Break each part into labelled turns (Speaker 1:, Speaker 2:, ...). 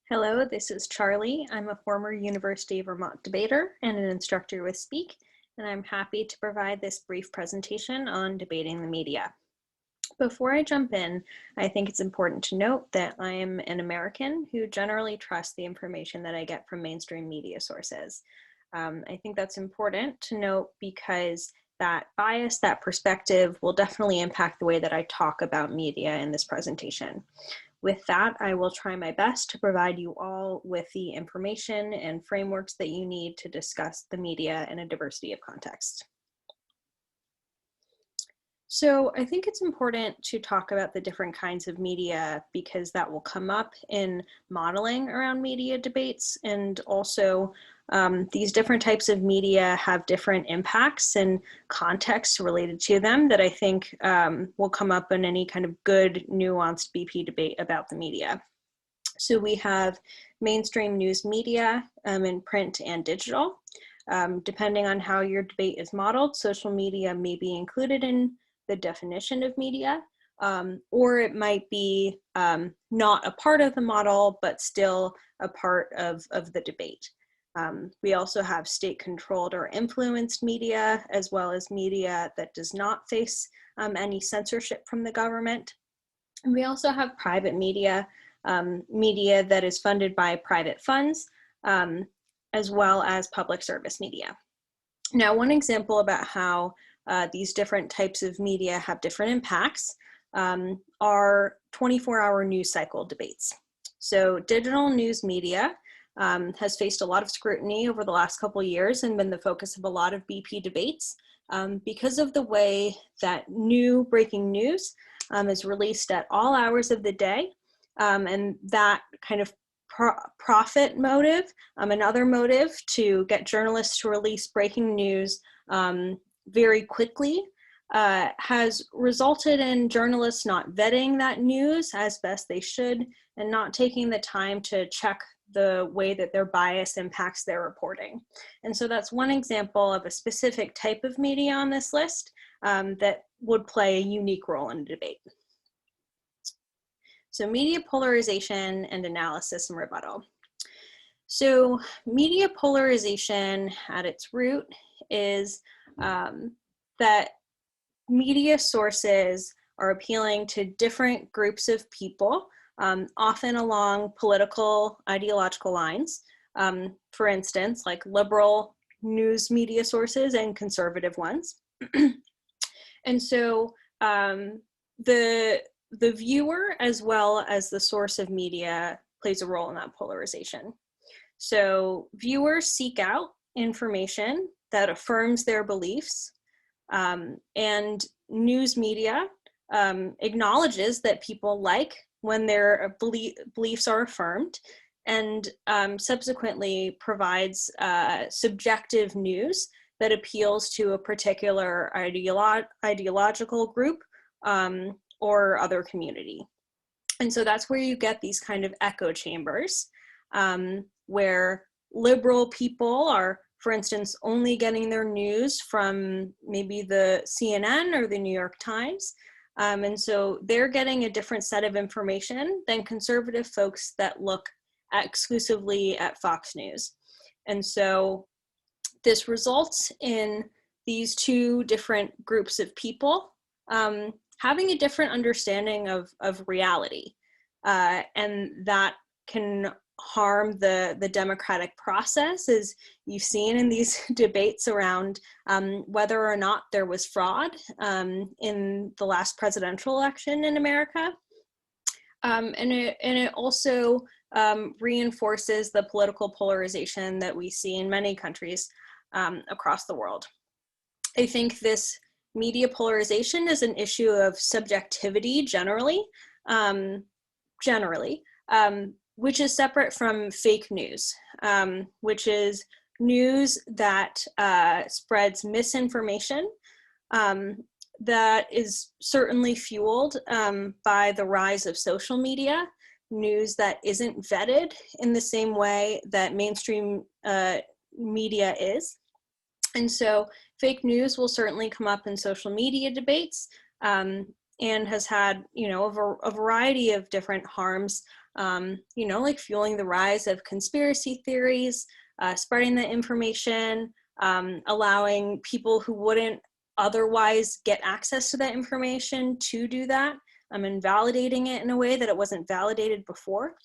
Speaker 1: Hello, this is Charlie. I'm a former University of Vermont debater and an instructor with Speak, and I'm happy to provide this brief presentation on debating the media. Before I jump in, I think it's important to note that I am an American who generally trusts the information that I get from mainstream media sources. I think that's important to note because that bias, that perspective will definitely impact the way that I talk about media in this presentation. With that, I will try my best to provide you all with the information and frameworks that you need to discuss the media in a diversity of context. So I think it's important to talk about the different kinds of media because that will come up in modeling around media debates, and also these different types of media have different impacts and contexts related to them that I think will come up in any kind of good nuanced BP debate about the media. So we have mainstream news media in print and digital. Depending on how your debate is modeled, social media may be included in the definition of media, or it might be not a part of the model, but still a part of the debate. We also have state-controlled or influenced media, as well as media that does not face any censorship from the government. And we also have private media, media that is funded by private funds, as well as public service media. Now, one example about how these different types of media have different impacts are 24-hour news cycle debates. So digital news media has faced a lot of scrutiny over the last couple of years and been the focus of a lot of BP debates because of the way that new breaking news is released at all hours of the day, and that kind of profit motive, another motive to get journalists to release breaking news very quickly has resulted in journalists not vetting that news as best they should and not taking the time to check the way that their bias impacts their reporting. And so that's one example of a specific type of media on this list that would play a unique role in a debate. So media polarization and analysis and rebuttal. So media polarization at its root is that media sources are appealing to different groups of people, often along political ideological lines. For instance, like liberal news media sources and conservative ones. And so the viewer, as well as the source of media, plays a role in that polarization. So viewers seek out information that affirms their beliefs, and news media acknowledges that people like when their beliefs are affirmed, and subsequently provides subjective news that appeals to a particular ideological group or other community. And so that's where you get these kind of echo chambers, where liberal people are, for instance, only getting their news from maybe the CNN or the New York Times. And so they're getting a different set of information than conservative folks that look exclusively at Fox News. And so this results in these two different groups of people having a different understanding of reality. And that can harm the democratic process, as you've seen in these debates around whether or not there was fraud in the last presidential election in America. And it also reinforces the political polarization that we see in many countries across the world. I think this media polarization is an issue of subjectivity generally, which is separate from fake news, which is news that spreads misinformation that is certainly fueled by the rise of social media, news that isn't vetted in the same way that mainstream media is. And so fake news will certainly come up in social media debates and has had, a variety of different harms you know, like fueling the rise of conspiracy theories, spreading the information, allowing people who wouldn't otherwise get access to that information to do that, and validating it in a way that it wasn't validated before.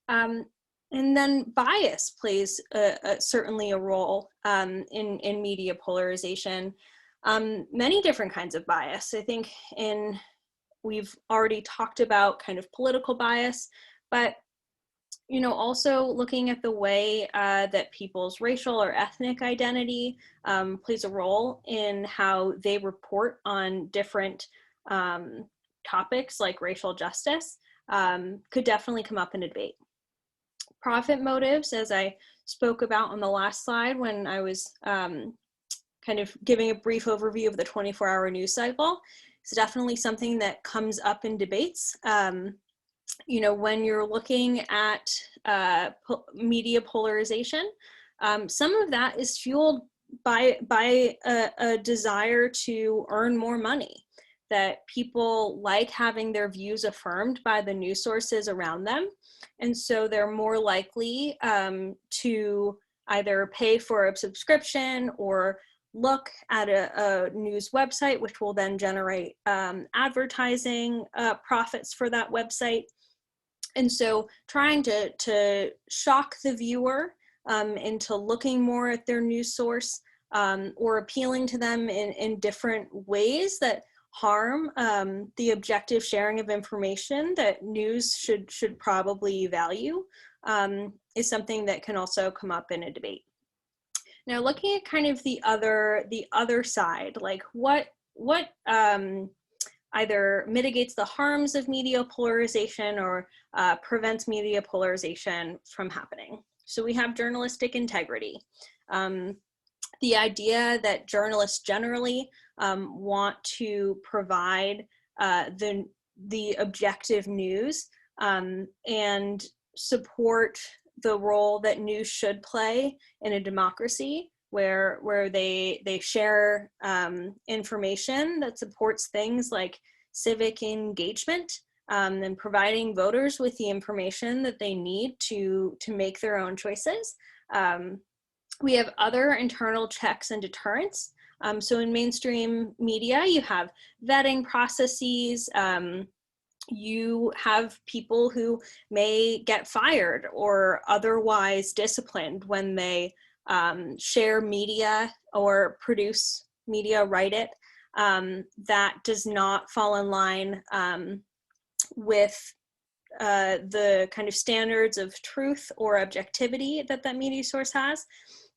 Speaker 1: And then bias plays certainly a role in media polarization. Many different kinds of bias. I think we've already talked about kind of political bias, but you know, also looking at the way that people's racial or ethnic identity plays a role in how they report on different topics like racial justice could definitely come up in a debate. Profit motives, as I spoke about on the last slide when I was kind of giving a brief overview of the 24-hour news cycle, is definitely something that comes up in debates. You know, when you're looking at media polarization, some of that is fueled by a desire to earn more money, that people like having their views affirmed by the news sources around them. And so they're more likely to either pay for a subscription or look at a news website, which will then generate advertising profits for that website. And so trying to shock the viewer into looking more at their news source or appealing to them in different ways that harm the objective sharing of information that news should probably value is something that can also come up in a debate. Now, looking at kind of the other side, like what either mitigates the harms of media polarization or prevents media polarization from happening. So we have journalistic integrity. The idea that journalists generally want to provide the objective news and support the role that news should play in a democracy where they share information that supports things like civic engagement and providing voters with the information that they need to make their own choices. We have other internal checks and deterrents. So in mainstream media, you have vetting processes. You have people who may get fired or otherwise disciplined when they share media or produce media, write it, that does not fall in line with the kind of standards of truth or objectivity that media source has.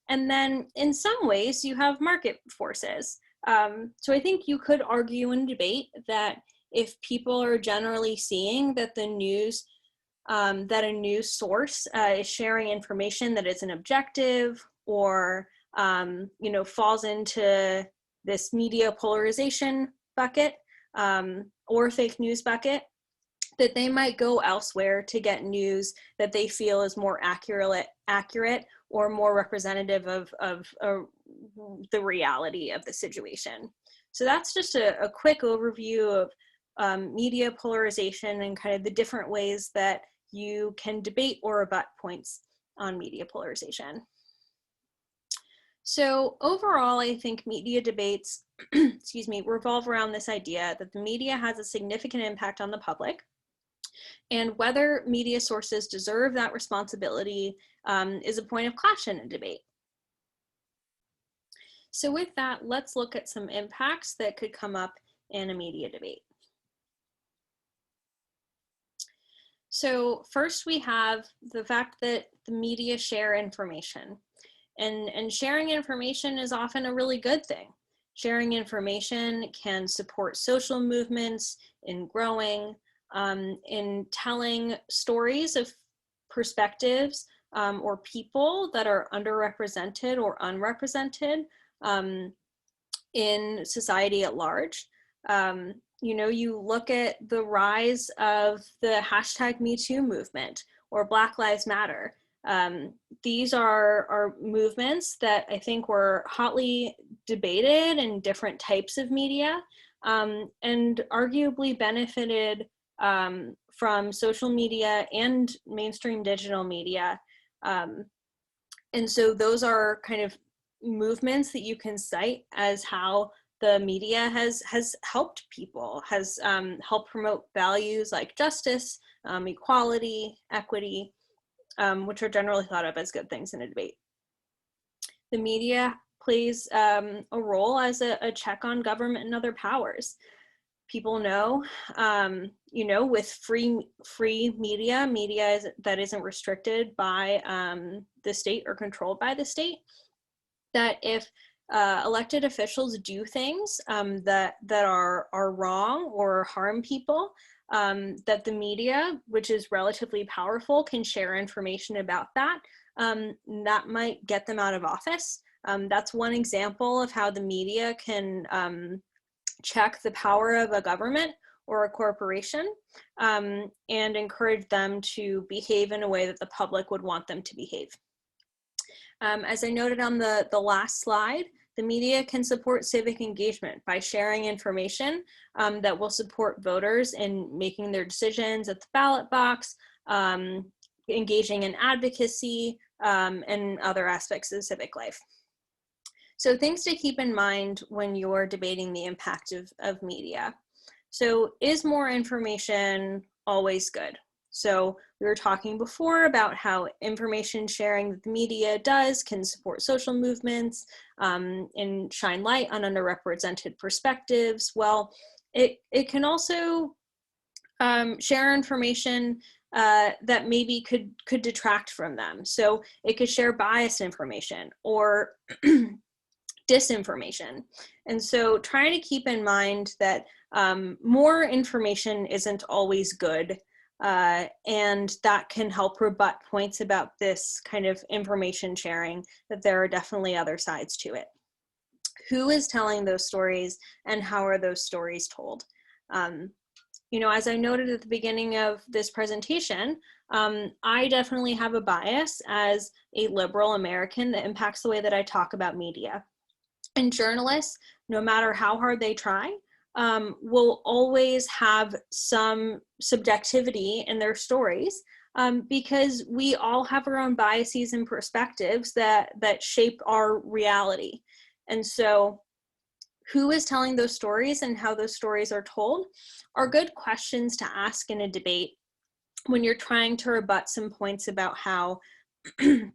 Speaker 1: And then in some ways you have market forces. So I think you could argue in debate that if people are generally seeing that the news, that a news source is sharing information that isn't objective or you know, falls into this media polarization bucket or fake news bucket, that they might go elsewhere to get news that they feel is more accurate or more representative of the reality of the situation. So that's just a quick overview of media polarization and kind of the different ways that you can debate or rebut points on media polarization. So overall, I think media debates, excuse me, revolve around this idea that the media has a significant impact on the public, and whether media sources deserve that responsibility is a point of clash in a debate. So with that, let's look at some impacts that could come up in a media debate. So first we have the fact that the media share information. And sharing information is often a really good thing. Sharing information can support social movements in growing, in telling stories of perspectives or people that are underrepresented or unrepresented in society at large. You know, you look at the rise of the #MeToo movement or Black Lives Matter. These are movements that I think were hotly debated in different types of media and arguably benefited from social media and mainstream digital media. And so those are kind of movements that you can cite as how the media has helped people, has helped promote values like justice, equality, equity, which are generally thought of as good things in a debate. The media plays a role as a check on government and other powers. People know, with free media that isn't restricted by the state or controlled by the state, that if elected officials do things that are wrong or harm people, that the media, which is relatively powerful, can share information about that. That might get them out of office. That's one example of how the media can check the power of a government or a corporation, and encourage them to behave in a way that the public would want them to behave. As I noted on the last slide, the media can support civic engagement by sharing information that will support voters in making their decisions at the ballot box, engaging in advocacy, and other aspects of civic life. So things to keep in mind when you're debating the impact of media. So is more information always good? So we were talking before about how information sharing that the media does can support social movements and shine light on underrepresented perspectives. Well, it can also share information that maybe could detract from them. So it could share biased information or disinformation. And so trying to keep in mind that more information isn't always good, and that can help rebut points about this kind of information sharing, that there are definitely other sides to it. Who is telling those stories and how are those stories told? As I noted at the beginning of this presentation, I definitely have a bias as a liberal American that impacts the way that I talk about media. And journalists, no matter how hard they try, will always have some subjectivity in their stories, because we all have our own biases and perspectives that shape our reality. And so who is telling those stories and how those stories are told are good questions to ask in a debate when you're trying to rebut some points about how the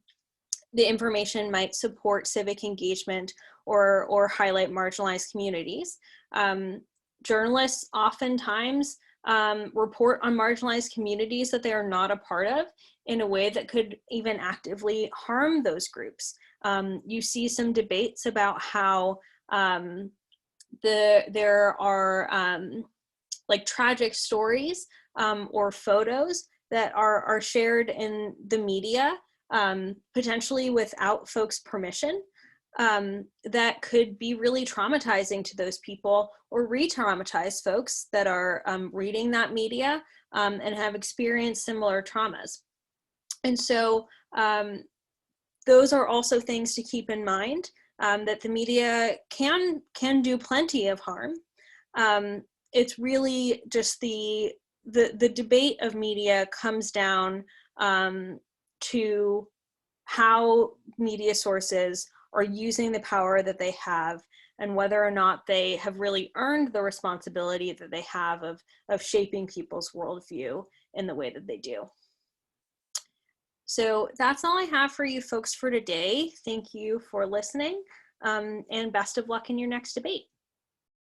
Speaker 1: information might support civic engagement or highlight marginalized communities. Journalists oftentimes report on marginalized communities that they are not a part of in a way that could even actively harm those groups. You see some debates about how there are like tragic stories or photos that are shared in the media, potentially without folks' permission, that could be really traumatizing to those people or re-traumatize folks that are reading that media and have experienced similar traumas. And so those are also things to keep in mind, that the media can do plenty of harm. It's really just the debate of media comes down to how media sources are using the power that they have and whether or not they have really earned the responsibility that they have of shaping people's worldview in the way that they do. So that's all I have for you folks for today. Thank you for listening, and best of luck in your next debate.